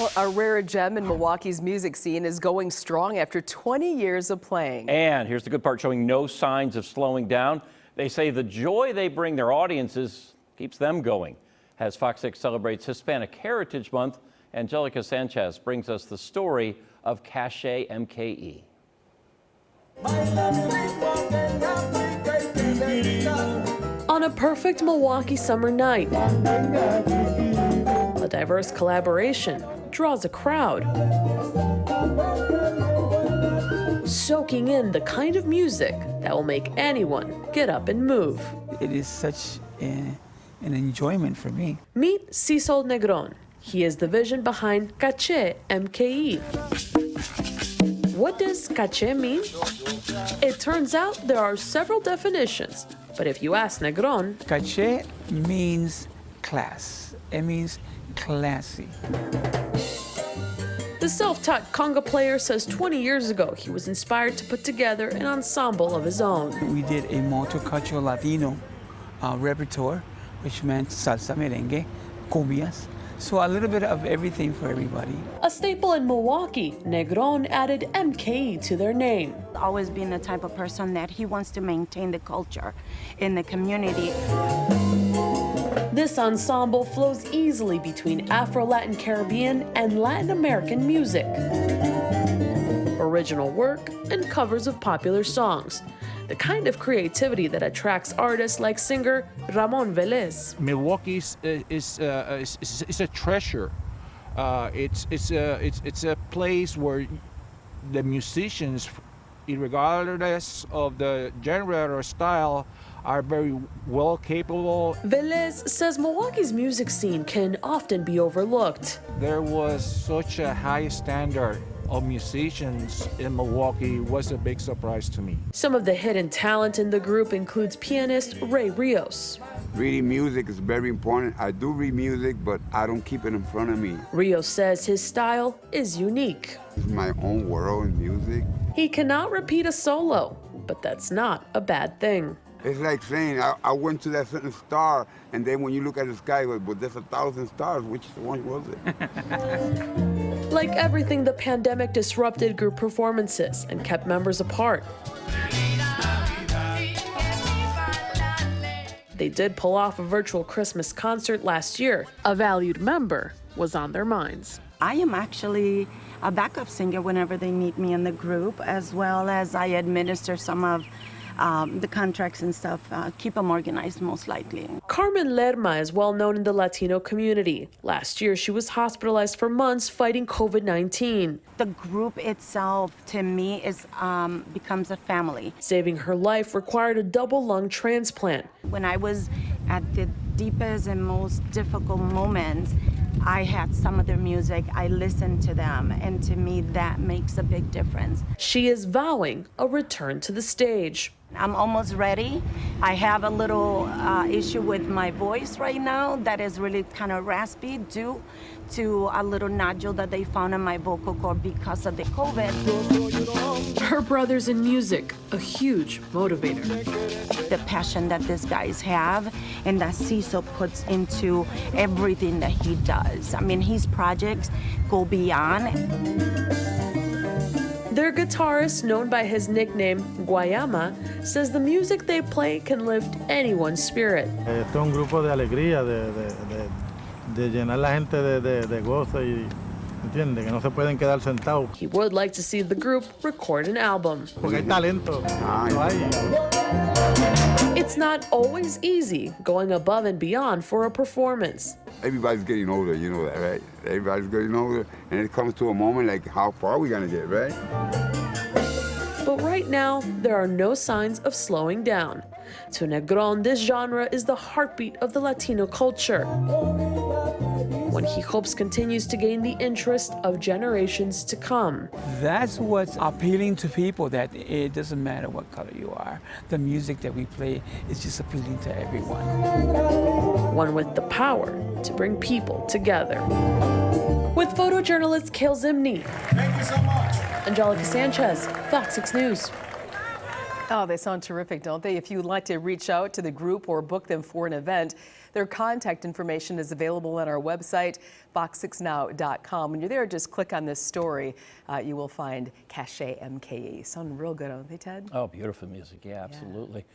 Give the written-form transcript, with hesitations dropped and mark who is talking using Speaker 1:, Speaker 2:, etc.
Speaker 1: Well, a rare gem in Milwaukee's music scene is going strong after 20 years of playing.
Speaker 2: And here's the good part, showing no signs of slowing down. They say the joy they bring their audiences keeps them going. As Fox 6 celebrates Hispanic Heritage Month, Angelica Sanchez brings us the story of Caché MKE.
Speaker 3: On a perfect Milwaukee summer night, a diverse collaboration draws a crowd, soaking in the kind of music that will make anyone get up and move.
Speaker 4: It is such an enjoyment for me.
Speaker 3: Meet Cecil Negron. He is the vision behind Caché MKE. What does Caché mean? It turns out there are several definitions, but if you ask Negron,
Speaker 4: Caché means class. It means classy.
Speaker 3: The self-taught conga player says 20 years ago he was inspired to put together an ensemble of his own.
Speaker 4: We did a multicultural Latino repertoire, which meant salsa, merengue, cumbias. So a little bit of everything for everybody.
Speaker 3: A staple in Milwaukee, Negron added MKE to their name.
Speaker 5: Always been the type of person that he wants to maintain the culture in the community.
Speaker 3: This ensemble flows easily between Afro-Latin Caribbean and Latin American music, original work, and covers of popular songs. The kind of creativity that attracts artists like singer Ramon Velez.
Speaker 6: Milwaukee is a treasure. It's a place where the musicians, regardless of the genre or style, are very well capable.
Speaker 3: Velez says Milwaukee's music scene can often be overlooked.
Speaker 6: There was such a high standard of musicians in Milwaukee was a big surprise to me.
Speaker 3: Some of the hidden talent in the group includes pianist Ray Rios.
Speaker 7: Reading music is very important. I do read music, but I don't keep it in front of me.
Speaker 3: Rios says his style is unique.
Speaker 7: It's my own world in music.
Speaker 3: He cannot repeat a solo, but that's not a bad thing.
Speaker 7: It's like saying, I went to that certain star, and then when you look at the sky, but there's 1,000 stars. Which one was it?
Speaker 3: Like everything, the pandemic disrupted group performances and kept members apart. They did pull off a virtual Christmas concert last year. A valued member was on their minds.
Speaker 5: I am actually a backup singer whenever they need me in the group, as well as I administer some of the contracts and stuff, keep them organized most likely.
Speaker 3: Carmen Lerma is well known in the Latino community. Last year, she was hospitalized for months fighting COVID-19.
Speaker 5: The group itself, to me, is becomes a family.
Speaker 3: Saving her life required a double lung transplant.
Speaker 5: When I was at the deepest and most difficult moments, I had some of their music, I listened to them, and to me that makes a big difference.
Speaker 3: She is vowing a return to the stage.
Speaker 5: I'm almost ready. I have a little issue with my voice right now that is really kind of raspy due to a little nodule that they found in my vocal cord because of the COVID.
Speaker 3: Her brother's in music, a huge motivator.
Speaker 5: The passion that these guys have and that Cecil puts into everything that he does. I mean, his projects go beyond.
Speaker 3: Their guitarist, known by his nickname Guayama, says the music they play can lift anyone's spirit.
Speaker 8: Esto es un grupo de alegría, de llenar la gente de gozo y entiende que no se pueden quedar sentados.
Speaker 3: He would like to see the group record an album.
Speaker 8: Porque hay talento. Lo hay.
Speaker 3: It's not always easy going above and beyond for a performance.
Speaker 7: Everybody's getting older, you know that, right? Everybody's getting older, and it comes to a moment like, how far are we gonna get, right?
Speaker 3: But right now, there are no signs of slowing down. To Negron, this genre is the heartbeat of the Latino culture. One he hopes continues to gain the interest of generations to come.
Speaker 4: That's what's appealing to people, that it doesn't matter what color you are. The music that we play is just appealing to everyone.
Speaker 3: One with the power to bring people together. With photojournalist Caché MKE.
Speaker 9: Thank you so much.
Speaker 3: Angelica Sanchez, Fox 6 News.
Speaker 1: Oh, they sound terrific, don't they? If you'd like to reach out to the group or book them for an event, their contact information is available on our website, fox6now.com. When you're there, just click on this story. You will find Caché MKE. Sound real good, don't they, Ted?
Speaker 2: Oh, beautiful music. Yeah, absolutely.